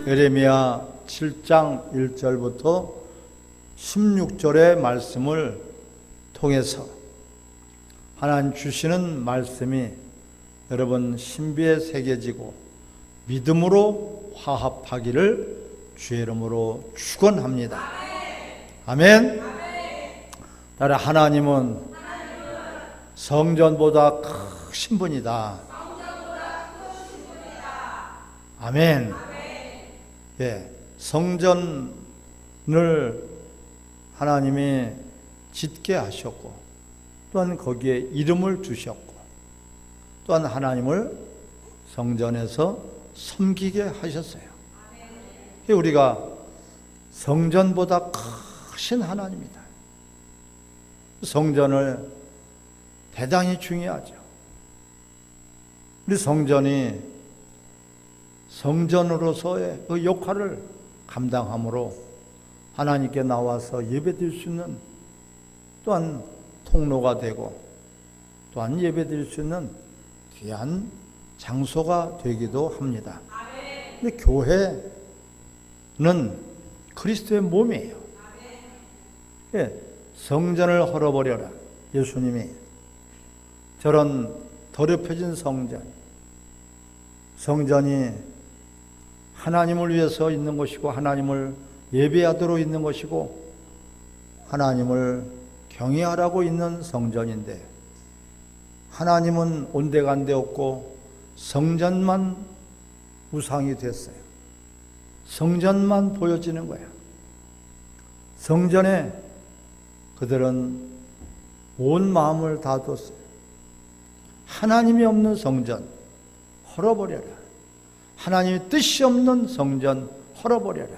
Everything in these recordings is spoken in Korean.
예레미야 7장 1절부터 16절의 말씀을 통해서 하나님 주시는 말씀이 여러분 신비에 새겨지고 믿음으로 화합하기를 주의 이름으로 축원합니다. 아멘. 따라 하나님은 성전보다 크신 분이다. 아멘. 예, 성전을 하나님이 짓게 하셨고 또한 거기에 이름을 주셨고 또한 하나님을 성전에서 섬기게 하셨어요. 우리가 성전보다 크신 하나님이다. 성전을 대단히 중요하죠. 우리 성전이 성전으로서의 그 역할을 감당함으로 하나님께 나와서 예배드릴 수 있는 또한 통로가 되고 또한 예배드릴 수 있는 귀한 장소가 되기도 합니다. 근데 교회는 그리스도의 몸이에요. 예, 성전을 헐어버려라. 예수님이 저런 더럽혀진 성전이 하나님을 위해서 있는 것이고 하나님을 예배하도록 있는 것이고 하나님을 경외하라고 있는 성전인데 하나님은 온데간데 없고 성전만 우상이 됐어요. 성전만 보여지는 거야. 성전에 그들은 온 마음을 다 뒀어요. 하나님이 없는 성전 헐어버려라. 하나님의 뜻이 없는 성전 헐어버려라.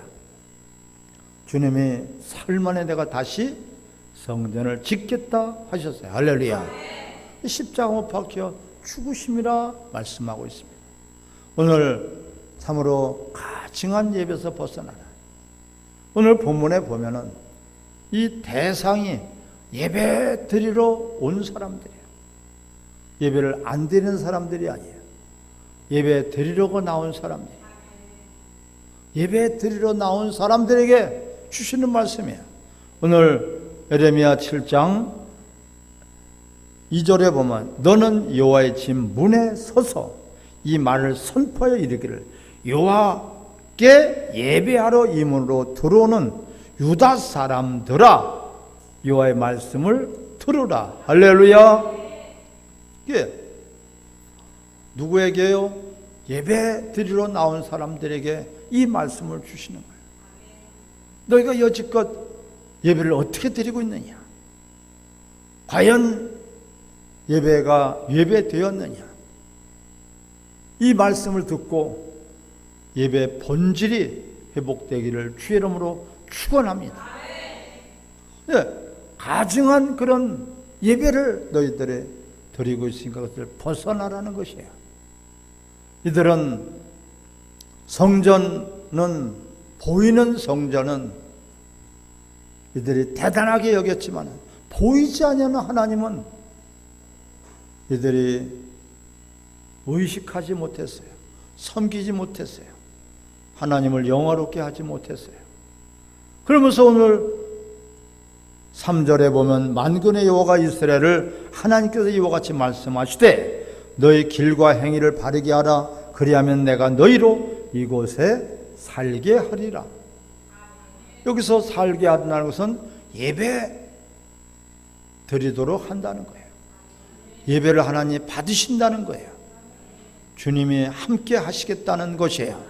주님이 살만에 내가 다시 성전을 짓겠다 하셨어요. 할렐루야. 십자가 못 박혀 죽으심이라 말씀하고 있습니다. 오늘 참으로 가증한 예배에서 벗어나라. 오늘 본문에 보면은 이 대상이 예배 드리러 온 사람들이에요. 예배를 안 드리는 사람들이 아니에요. 예배 드리려고 나온 사람들, 예배 드리러 나온 사람들에게 주시는 말씀이에요. 오늘 예레미야 7장 2절에 보면 너는 여호와의 집 문에 서서 이 말을 선포하여 이르기를 여호와께 예배하러 이 문으로 들어오는 유다 사람들아 여호와의 말씀을 들으라. 할렐루야. 예. 누구에게요? 예배 드리러 나온 사람들에게 이 말씀을 주시는 거예요. 너희가 여지껏 예배를 어떻게 드리고 있느냐? 과연 예배가 예배되었느냐? 이 말씀을 듣고 예배 본질이 회복되기를 주의 이름으로 축원합니다. 네, 가증한 그런 예배를 너희들이 드리고 있으니까 그것을 벗어나라는 것이에요. 이들은 성전은 보이는 성전은 이들이 대단하게 여겼지만 보이지 않는 하나님은 이들이 의식하지 못했어요. 섬기지 못했어요. 하나님을 영화롭게 하지 못했어요. 그러면서 오늘 3절에 보면 만군의 여호와가 이스라엘을 하나님께서 이와 같이 말씀하시되 너희 길과 행위를 바르게 하라. 그리하면 내가 너희로 이곳에 살게 하리라. 여기서 살게 한다는 것은 예배 드리도록 한다는 거예요. 예배를 하나님 받으신다는 거예요. 주님이 함께 하시겠다는 것이에요.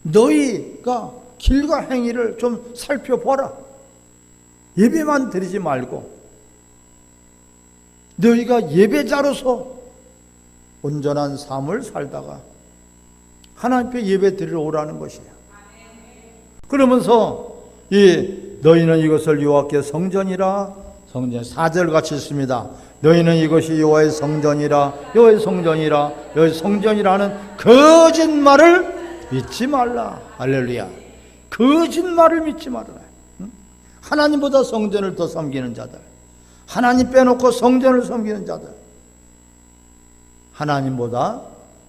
너희가 길과 행위를 좀 살펴보라. 예배만 드리지 말고 너희가 예배자로서 온전한 삶을 살다가 하나님께 예배 드리러 오라는 것이에요. 그러면서 너희는 이것을 여호와께 성전이라. 성전 4절 같이 있습니다. 너희는 이것이 여호와의 성전이라. 여호와의 성전이라. 여호와의 성전이라는 거짓말을 믿지 말라. 할렐루야. 거짓말을 믿지 말아라. 하나님보다 성전을 더 섬기는 자들, 하나님 빼놓고 성전을 섬기는 자들, 하나님보다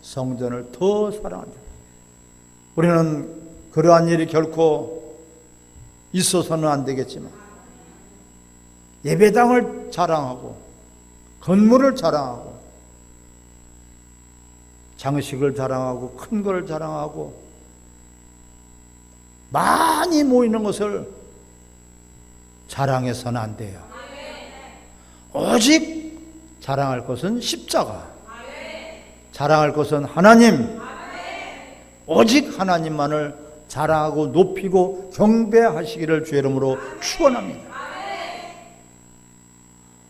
성전을 더 사랑한다. 우리는 그러한 일이 결코 있어서는 안 되겠지만 예배당을 자랑하고 건물을 자랑하고 장식을 자랑하고 큰 걸 자랑하고 많이 모이는 것을 자랑해서는 안 돼요. 오직 자랑할 것은 십자가, 자랑할 것은 하나님, 오직 하나님만을 자랑하고 높이고 경배하시기를 주의 이름으로 축원합니다.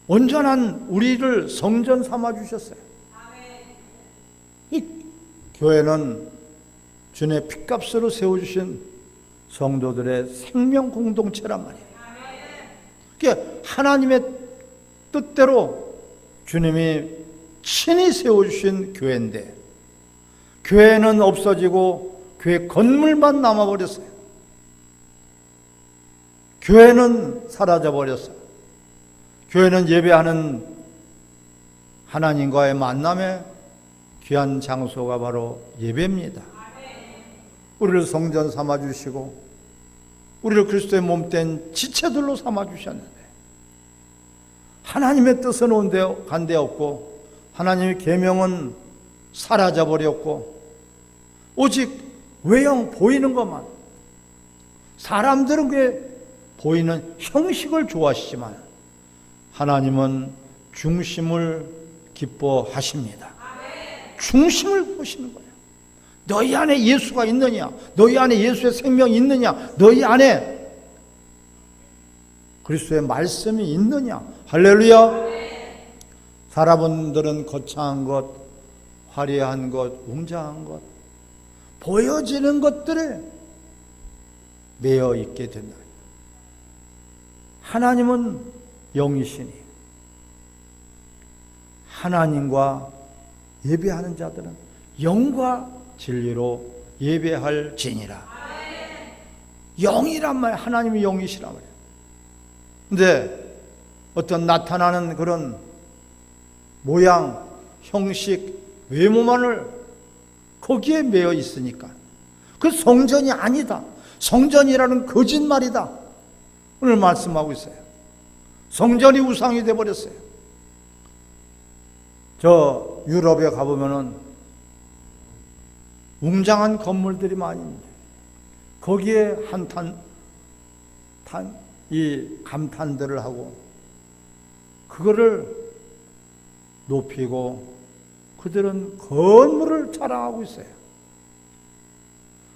온전한 우리를 성전 삼아 주셨어요. 이 교회는 주님의 핏값으로 세워주신 성도들의 생명 공동체란 말이에요. 그러니까 하나님의 뜻대로 주님이 친히 세워주신 교회인데 교회는 없어지고 교회 건물만 남아버렸어요. 교회는 사라져버렸어요. 교회는 예배하는 하나님과의 만남의 귀한 장소가 바로 예배입니다. 우리를 성전 삼아주시고 우리를 그리스도의 몸된 지체들로 삼아주셨는데 하나님의 뜻은 간 데 없고 하나님의 계명은 사라져버렸고 오직 외형 보이는 것만, 사람들은 그 보이는 형식을 좋아하시지만 하나님은 중심을 기뻐하십니다. 중심을 보시는 거예요. 너희 안에 예수가 있느냐, 너희 안에 예수의 생명이 있느냐, 너희 안에 그리스도의 말씀이 있느냐. 할렐루야. 사람들은 거창한 것, 화려한 것, 웅장한 것, 보여지는 것들에 매여 있게 된다. 하나님은 영이시니 하나님과 예배하는 자들은 영과 진리로 예배할지니라. 영이란 말, 하나님이 영이시란 말이에요. 근데 어떤 나타나는 그런 모양, 형식, 외모만을 거기에 매여 있으니까 그 성전이 아니다. 성전이라는 거짓말이다. 오늘 말씀하고 있어요. 성전이 우상이 되어버렸어요. 저 유럽에 가보면은 웅장한 건물들이 많이 있는데 거기에 이 감탄들을 하고 그거를 높이고 그들은 건물을 자랑하고 있어요.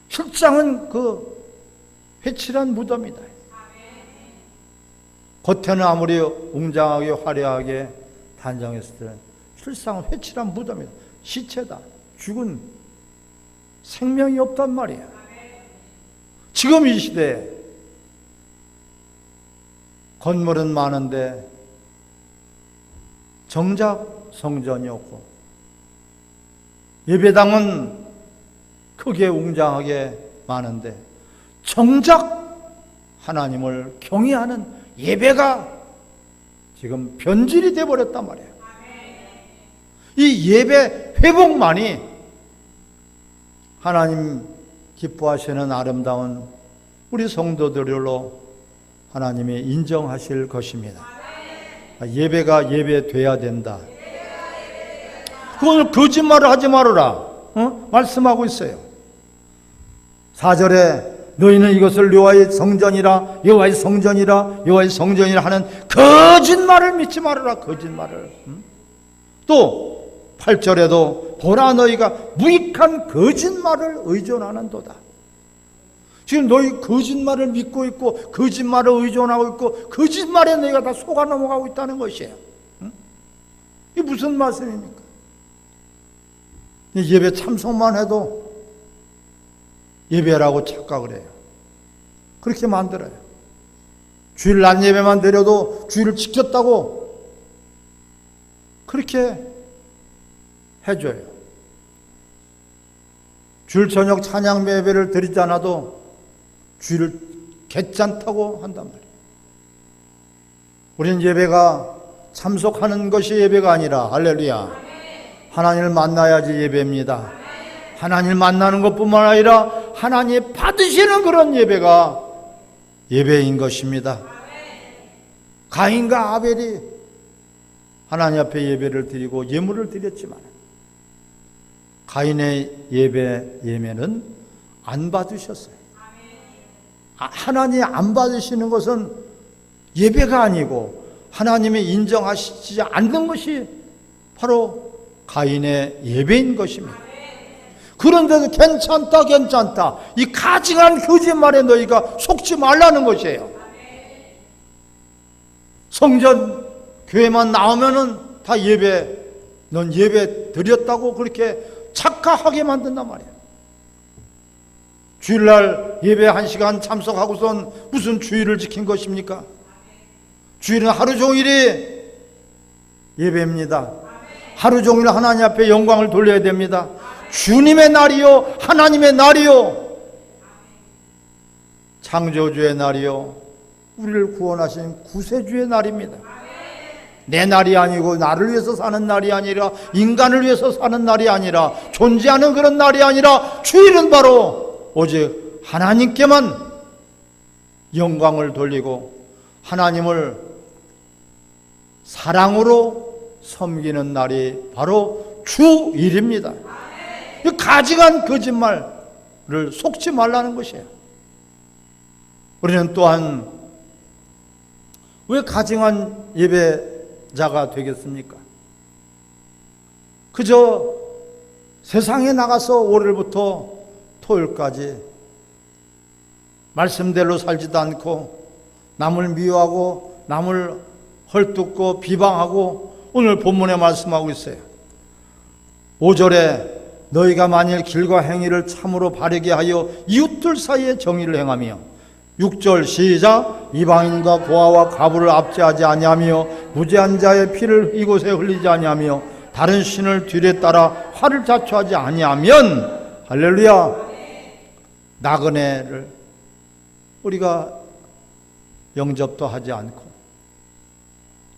실상은 그 회칠한 무덤이다. 겉에는 아무리 웅장하게 화려하게 단정했을 때는 실상은 회칠한 무덤이다. 시체다. 죽은 생명이 없단 말이야. 지금 이 시대에 건물은 많은데 정작 성전이 없고 예배당은 크게 웅장하게 많은데 정작 하나님을 경외하는 예배가 지금 변질이 되어버렸단 말이에요. 이 예배 회복만이 하나님 기뻐하시는 아름다운 우리 성도들로 하나님이 인정하실 것입니다. 예배가 예배돼야 된다. 그건 거짓말을 하지 말아라. 말씀하고 있어요. 4절에 너희는 이것을 여호와의 성전이라, 여호와의 성전이라, 여호와의 성전이라 하는 거짓말을 믿지 말아라. 거짓말을. 또 8절에도 보라 너희가 무익한 거짓말을 의존하는도다. 지금 너희 거짓말을 믿고 있고 거짓말을 의존하고 있고 거짓말에 너희가 다 속아 넘어가고 있다는 것이에요. 이게 무슨 말씀입니까? 예배 참석만 해도 예배라고 착각을 해요. 그렇게 만들어요. 주일 낮 예배만 드려도 주일을 지켰다고 그렇게 해줘요. 주일 저녁 찬양 예배를 드리지 않아도 주일을 괜찮다고 한단 말이에요. 우리는 예배가 참석하는 것이 예배가 아니라 할렐루야. 하나님을 만나야지 예배입니다. 하나님을 만나는 것뿐만 아니라 하나님 받으시는 그런 예배가 예배인 것입니다. 가인과 아벨이 하나님 앞에 예배를 드리고 예물을 드렸지만 가인의 예배는 안 받으셨어요. 하나님이 안 받으시는 것은 예배가 아니고 하나님이 인정하시지 않는 것이 바로 가인의 예배인 것입니다. 그런데도 괜찮다 이 가증한 거짓말에 너희가 속지 말라는 것이에요. 성전 교회만 나오면은 다 넌 예배 드렸다고 그렇게 착각하게 만든단 말이에요. 주일날 예배 1시간 참석하고선 무슨 주일을 지킨 것입니까? 주일은 하루 종일이 예배입니다. 하루 종일 하나님 앞에 영광을 돌려야 됩니다. 주님의 날이요, 하나님의 날이요, 창조주의 날이요, 우리를 구원하신 구세주의 날입니다. 내 날이 아니고 나를 위해서 사는 날이 아니라 인간을 위해서 사는 날이 아니라 존재하는 그런 날이 아니라 주일은 바로 오직 하나님께만 영광을 돌리고 하나님을 사랑으로 섬기는 날이 바로 주일입니다. 이 가증한 거짓말을 속지 말라는 것이에요. 우리는 또한 왜 가증한 예배자가 되겠습니까? 그저 세상에 나가서 월요일부터 토요일까지 말씀대로 살지도 않고 남을 미워하고 남을 헐뜯고 비방하고 오늘 본문에 말씀하고 있어요. 5절에 너희가 만일 길과 행위를 참으로 바르게 하여 이웃들 사이에 정의를 행하며 6절 시작 이방인과 고아와 과부를 압제하지 아니하며 무죄한 자의 피를 이곳에 흘리지 아니하며 다른 신을 뒤에 따라 화를 자초하지 아니하면 할렐루야 나그네를 우리가 영접도 하지 않고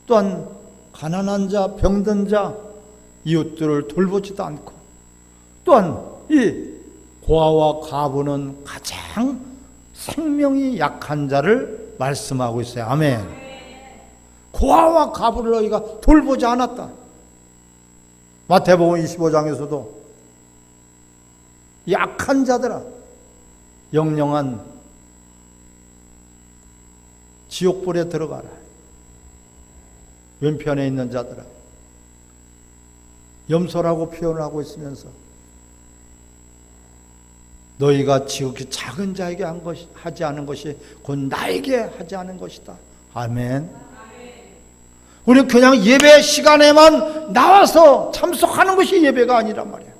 또한 가난한 자 병든 자 이웃들을 돌보지도 않고 또한 이 고아와 과부는 가장 생명이 약한 자를 말씀하고 있어요. 아멘. 고아와 과부를 너희가 돌보지 않았다. 마태복음 25장에서도 약한 자들아 영영한 지옥불에 들어가라. 왼편에 있는 자들아 염소라고 표현을 하고 있으면서 너희가 지극히 작은 자에게 하지 않은 것이 곧 나에게 하지 않은 것이다. 아멘. 우리는 그냥 예배 시간에만 나와서 참석하는 것이 예배가 아니란 말이에요.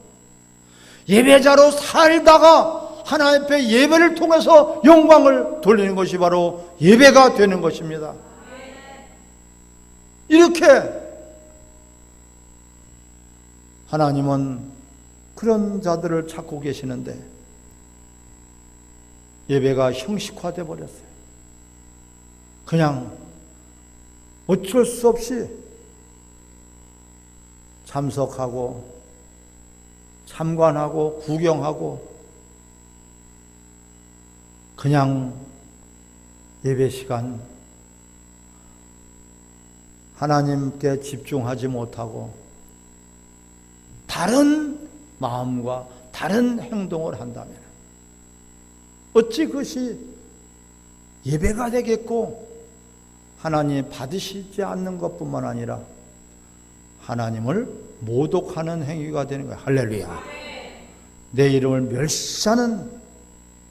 예배자로 살다가 하나님 앞에 예배를 통해서 영광을 돌리는 것이 바로 예배가 되는 것입니다. 이렇게 하나님은 그런 자들을 찾고 계시는데 예배가 형식화되어 버렸어요. 그냥 어쩔 수 없이 참석하고 참관하고 구경하고 그냥 예배 시간 하나님께 집중하지 못하고 다른 마음과 다른 행동을 한다면 어찌 그것이 예배가 되겠고 하나님 받으시지 않는 것뿐만 아니라 하나님을 모독하는 행위가 되는 거예요. 할렐루야. 내 이름을 멸시하는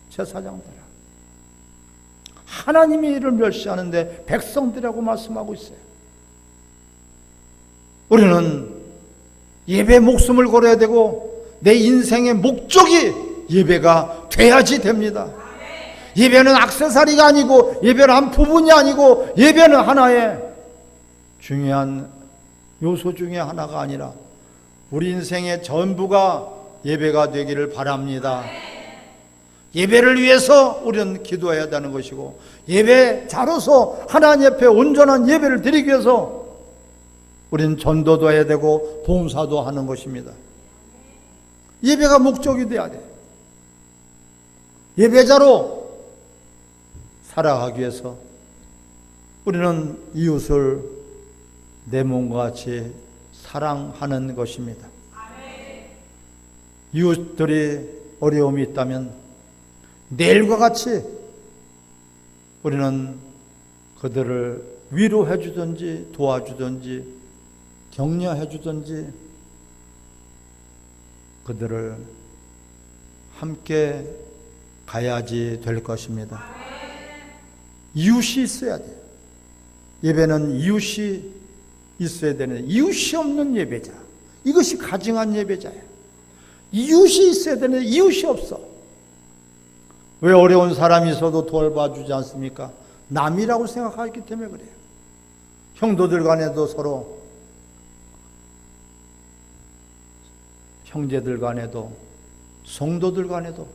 제사장들아. 하나님의 이름을 멸시하는데 백성들이라고 말씀하고 있어요. 우리는 예배에 목숨을 걸어야 되고 내 인생의 목적이 예배가 돼야지 됩니다. 예배는 액세서리가 아니고 예배는 한 부분이 아니고 예배는 하나의 중요한 요소 중에 하나가 아니라 우리 인생의 전부가 예배가 되기를 바랍니다. 예배를 위해서 우리는 기도해야 되는 것이고 예배자로서 하나님 앞에 온전한 예배를 드리기 위해서 우리는 전도도 해야 되고 봉사도 하는 것입니다. 예배가 목적이 돼야 돼. 예배자로 살아가기 위해서 우리는 이웃을 내 몸과 같이 사랑하는 것입니다. 이웃들이 어려움이 있다면 내일과 같이 우리는 그들을 위로해 주든지 도와주든지 격려해 주든지 그들을 함께 가야지 될 것입니다. 이웃이 있어야 돼요. 예배는 이웃이 있어야 되는데 이웃이 없는 예배자, 이것이 가증한 예배자예요. 이웃이 있어야 되는데 이웃이 없어. 왜 어려운 사람이 있어도 돌봐주지 않습니까? 남이라고 생각하기 때문에 그래요. 형도들 간에도 서로, 형제들 간에도, 성도들 간에도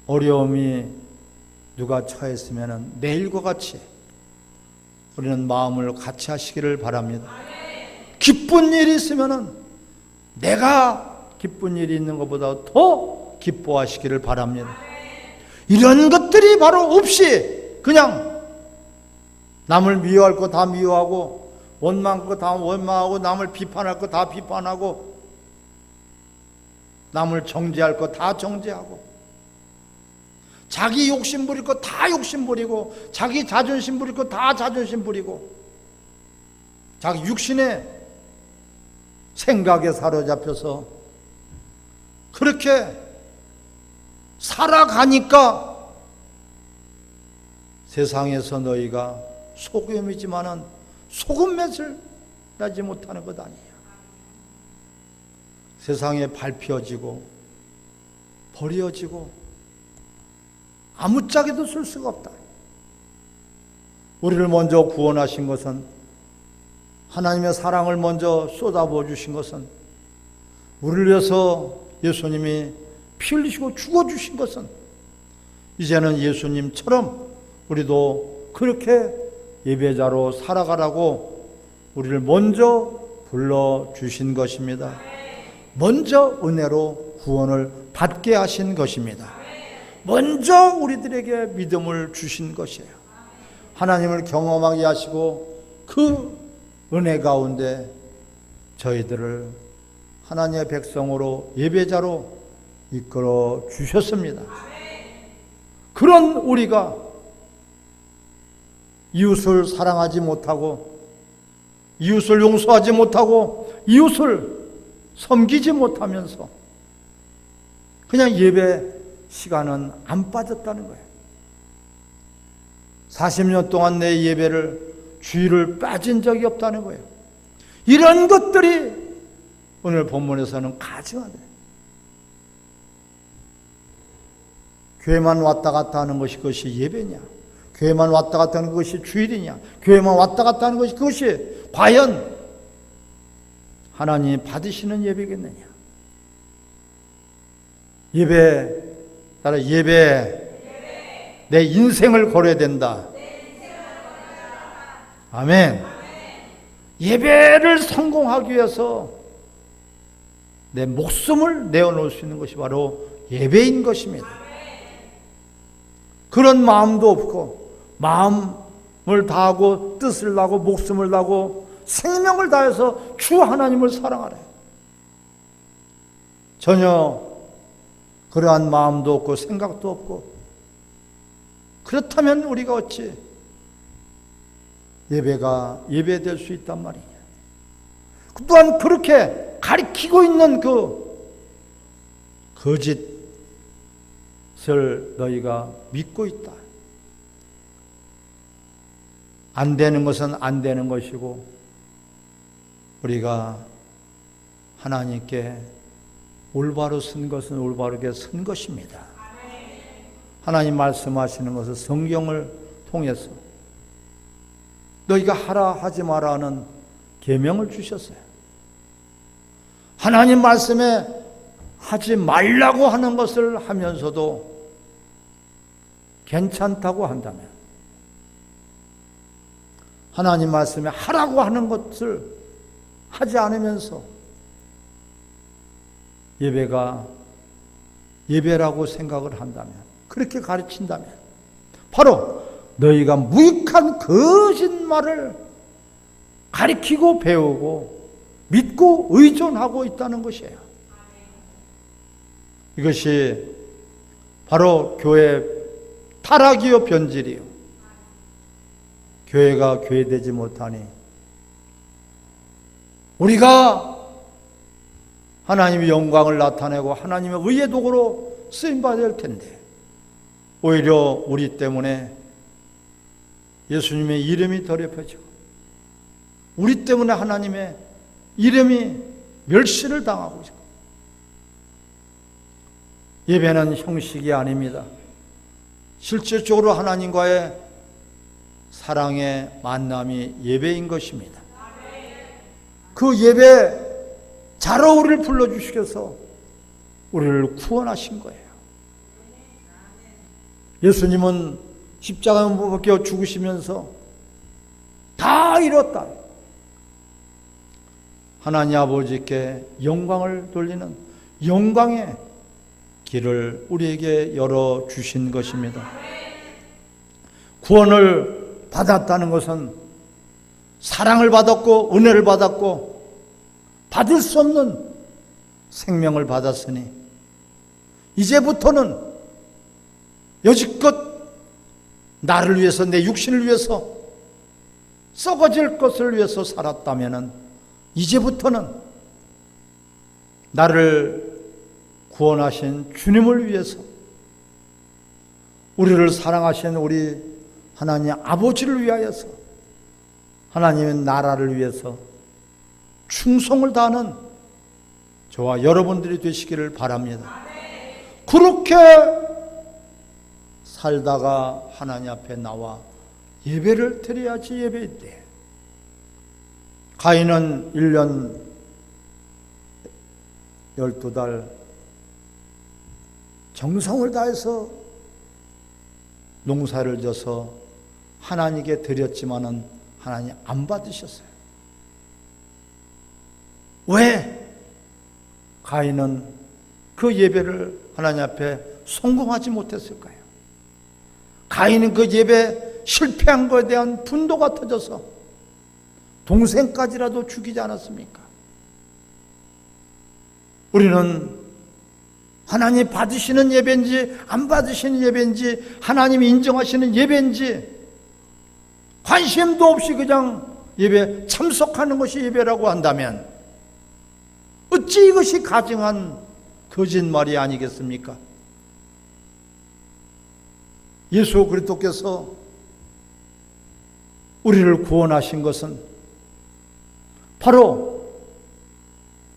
어려움이 누가 처했으면 내일과 같이 우리는 마음을 같이 하시기를 바랍니다. 기쁜 일이 있으면 내가 기쁜 일이 있는 것보다 더 기뻐하시기를 바랍니다. 이런 것들이 바로 없이 그냥 남을 미워할 거 다 미워하고 원망할 거 다 원망하고 남을 비판할 거 다 비판하고 남을 정죄할 거 다 정죄하고 자기 욕심 부릴 거 다 욕심 부리고 자기 자존심 부릴 거 다 자존심 부리고 자기 육신의 생각에 사로잡혀서 그렇게 살아가니까 세상에서 너희가 소금이지만은 소금 맛을 나지 못하는 것 아니야. 세상에 밟혀지고 버려지고 아무짝에도 쓸 수가 없다. 우리를 먼저 구원하신 것은, 하나님의 사랑을 먼저 쏟아부어 주신 것은, 우리를 위해서 예수님이 피 흘리시고 죽어주신 것은, 이제는 예수님처럼 우리도 그렇게 예배자로 살아가라고 우리를 먼저 불러주신 것입니다. 먼저 은혜로 구원을 받게 하신 것입니다. 먼저 우리들에게 믿음을 주신 것이에요. 하나님을 경험하게 하시고 그 은혜 가운데 저희들을 하나님의 백성으로 예배자로 이끌어 주셨습니다. 그런 우리가 이웃을 사랑하지 못하고 이웃을 용서하지 못하고 이웃을 섬기지 못하면서 그냥 예배 시간은 안 빠졌다는 거예요. 40년 동안 내 예배를 주일을 빠진 적이 없다는 거예요. 이런 것들이 오늘 본문에서는 가증하다. 교회만 왔다 갔다 하는 것이 그것이 예배냐? 교회만 왔다 갔다 하는 것이 주일이냐? 교회만 왔다 갔다 하는 것이 그것이 과연 하나님이 받으시는 예배겠느냐? 예배, 따라 예배, 내 인생을 걸어야 된다. 아멘. 예배를 성공하기 위해서 내 목숨을 내어놓을 수 있는 것이 바로 예배인 것입니다. 그런 마음도 없고 마음을 다하고 뜻을 다하고 목숨을 다하고 생명을 다해서 주 하나님을 사랑하래. 전혀 그러한 마음도 없고 생각도 없고, 그렇다면 우리가 어찌 예배가 예배될 수 있단 말이냐. 또한 그렇게 가리키고 있는 그 거짓을 너희가 믿고 있다. 안 되는 것은 안 되는 것이고 우리가 하나님께 올바로 쓴 것은 올바르게 쓴 것입니다. 하나님 말씀하시는 것은 성경을 통해서 너희가 하라 하지 마라 하는 계명을 주셨어요. 하나님 말씀에 하지 말라고 하는 것을 하면서도 괜찮다고 한다면, 하나님 말씀에 하라고 하는 것을 하지 않으면서 예배가 예배라고 생각을 한다면, 그렇게 가르친다면 바로 너희가 무익한 거짓말을 가르치고 배우고 믿고 의존하고 있다는 것이에요. 이것이 바로 교회 타락이요 변질이요. 교회가 교회되지 못하니 우리가 하나님의 영광을 나타내고 하나님의 의의 도구로 쓰임받아야 할 텐데 오히려 우리 때문에 예수님의 이름이 더럽혀지고 우리 때문에 하나님의 이름이 멸시를 당하고 있고, 예배는 형식이 아닙니다. 실질적으로 하나님과의 사랑의 만남이 예배인 것입니다. 그 예배 자로 우리를 불러주시켜서 우리를 구원하신 거예요. 예수님은 십자가에 못 박혀 죽으시면서 다 이뤘다. 하나님 아버지께 영광을 돌리는 영광의 길을 우리에게 열어주신 것입니다. 구원을 받았다는 것은 사랑을 받았고 은혜를 받았고 받을 수 없는 생명을 받았으니 이제부터는 여지껏 나를 위해서 내 육신을 위해서 썩어질 것을 위해서 살았다면 이제부터는 나를 구원하신 주님을 위해서 우리를 사랑하신 우리 하나님 아버지를 위하여서 하나님의 나라를 위해서 충성을 다하는 저와 여러분들이 되시기를 바랍니다. 그렇게 살다가 하나님 앞에 나와 예배를 드려야지 예배인데, 가인은 1년 12달 정성을 다해서 농사를 져서 하나님께 드렸지만은 하나님 안 받으셨어요. 왜? 가인은 그 예배를 하나님 앞에 성공하지 못했을까요? 가인은 그 예배 실패한 것에 대한 분노가 터져서 동생까지라도 죽이지 않았습니까? 우리는 하나님 받으시는 예배인지 안 받으시는 예배인지 하나님이 인정하시는 예배인지 관심도 없이 그냥 예배 참석하는 것이 예배라고 한다면 어찌 이것이 가증한 거짓말이 아니겠습니까? 예수 그리스도께서 우리를 구원하신 것은 바로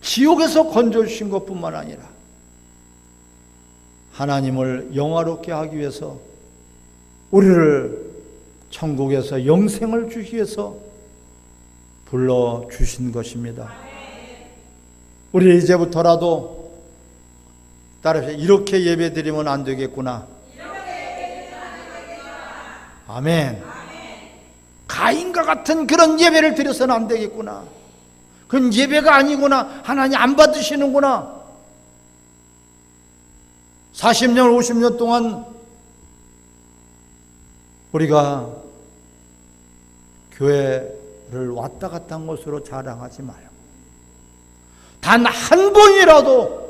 지옥에서 건져주신 것뿐만 아니라 하나님을 영화롭게 하기 위해서 우리를 천국에서 영생을 주기 위해서 불러주신 것입니다. 우리 이제부터라도 따라서 이렇게 예배드리면 안 되겠구나. 아멘. 가인과 같은 그런 예배를 드려서는 안 되겠구나. 그건 예배가 아니구나. 하나님 안 받으시는구나. 40년, 50년 동안 우리가 교회를 왔다 갔다 한 것으로 자랑하지 말고 단 한 번이라도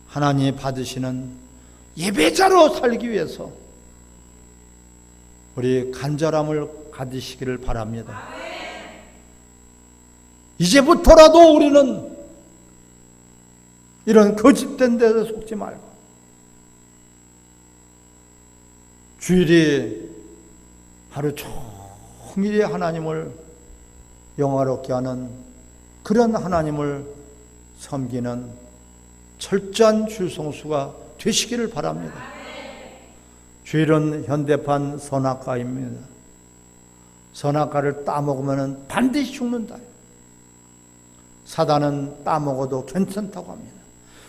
하나님이 받으시는 예배자로 살기 위해서 우리 간절함을 가지시기를 바랍니다. 이제부터라도 우리는 이런 거짓된 데서 속지 말고 주일이 하루 종일이 하나님을 영화롭게 하는 그런 하나님을 섬기는 철저한 주성수가 되시기를 바랍니다. 주일은 현대판 선악과입니다. 선악과를 따먹으면 반드시 죽는다. 사단은 따먹어도 괜찮다고 합니다.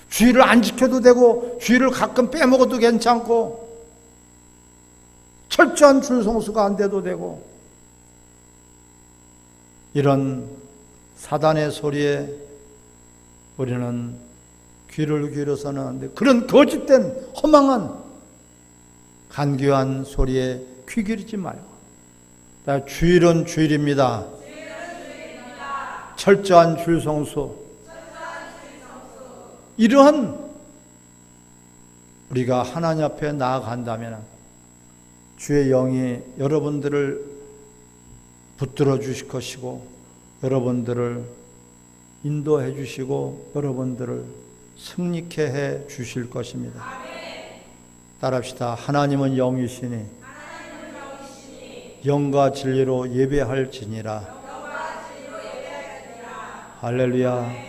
주일을 안 지켜도 되고 주일을 가끔 빼먹어도 괜찮고 철저한 준성수가 안 돼도 되고, 이런 사단의 소리에 우리는 귀를 기울여서는 안 돼. 그런 거짓된 허망한 간교한 소리에 귀 기울이지 말고. 주일은 주일입니다. 철저한 주일 성수. 이러한 우리가 하나님 앞에 나아간다면 주의 영이 여러분들을 붙들어 주실 것이고 여러분들을 인도해 주시고 여러분들을 승리케 해 주실 것입니다. 따라합시다. 하나님은 영이시니 영과 진리로 예배할지니라. 할렐루야.